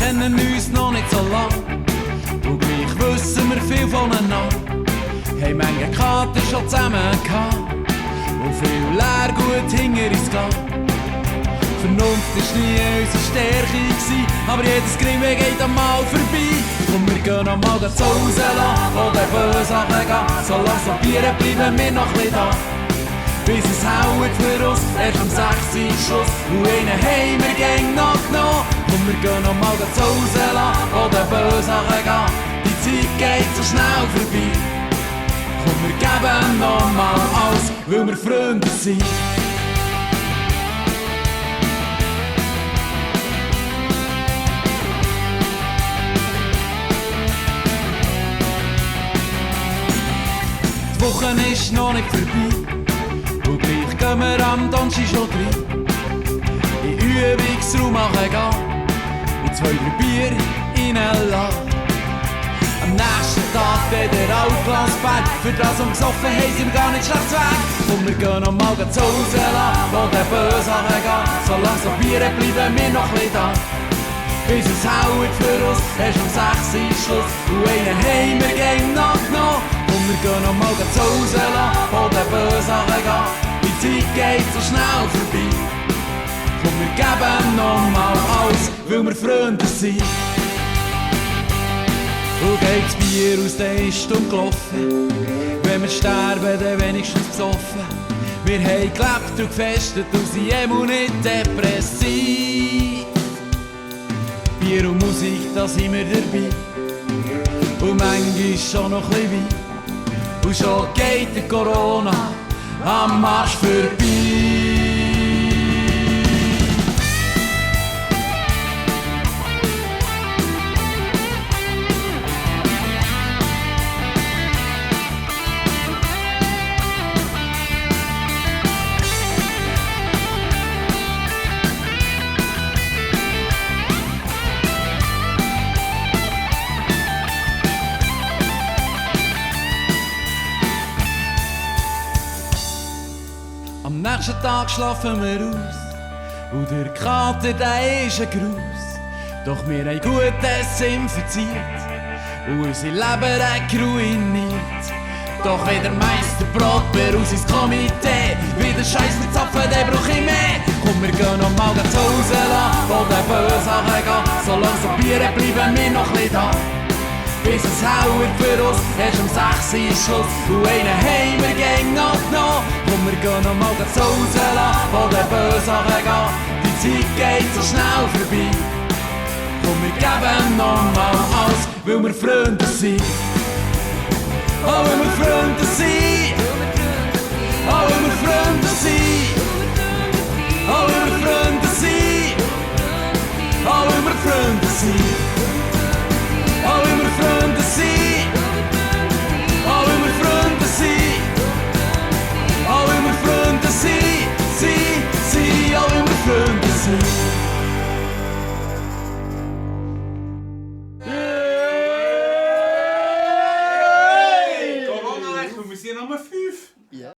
kennen uns noch nicht so lang und gleich wissen wir viel voneinander. Haben Menge Kater schon zusammen gehabt und viel Leergut hinter uns gelassen. Vernunft war nie unsere Stärke gewesen, aber jedes Grimme geht einmal vorbei. Und wir gehen einmal das Haus lassen oder böse Sachen gehen. Solange so Bieren bleiben wir noch ein bisschen da. Bis es haut für uns, erst um 6 Uhr Schluss. Und einen haben wir gäng noch genommen. Und wir gehen einmal das Haus lassen oder böse Sachen gehen. Die Zeit geht so schnell vorbei. Und wir geben noch mal alles, weil wir Freunde sind. Die Woche ist noch nicht vorbei und gleich gehen wir am Donnerstag schon rein. In Übungsraum machen gehen und 2, 3 Bier reinlassen. Am nächsten Tag wieder Altglasberg, für das und gesoffen haben sind wir gar nicht schlecht weg. Und wir gehen noch mal zu Hause lassen, wo der böse Sachen gehen. Solange so Bieren bleiben wir noch ein bisschen da. Bis es haut für uns, erst um 6 Uhr Schluss. Und einen haben wir gäng noch genommen. Und wir gehen noch mal zu Hause lassen, wo der böse Sachen gehen. Die Zeit geht so schnell vorbei. Und wir geben noch mal alles, weil wir Freunde sind. Und geht das Bier aus, dann ist stumm gelaufen. Wenn wir sterben, dann wenigstens besoffen. Wir haben gelebt und gefestet und sind immer nicht depressiv. Bier und Musik, da sind wir dabei. Und manchmal schon noch ein bisschen Wein. Und schon geht der Corona am Marsch vorbei. Am nächsten Tag schlafen wir aus und der Kater, der ist ein Gruß. Doch wir haben gutes infiziert und unser Leben ruiniert. Doch wie der Meister Brotbeer aus ins Komitee, wie der Scheiß mit Zapfen, den brauch ich mehr. Komm, wir gehen noch mal zu Hause lassen, wo der böse Sachen geht. Solange so Bieren bleiben wir noch ein bisschen da. Bis es haut für uns, erst um 6 Uhr Schluss. Und einen haben wir gäng noch genommen. Und wir gehen noch mal zu Hause lassen, wo der böse Sachen geht. Die Zeit geht so schnell vorbei. Und wir geben noch mal alles, weil wir Freunde sind. Oh, weil wir Freunde sind. Oh, weil wir Freunde sind. Oh, weil wir Freunde sind. Oh, weil wir Freunde sind.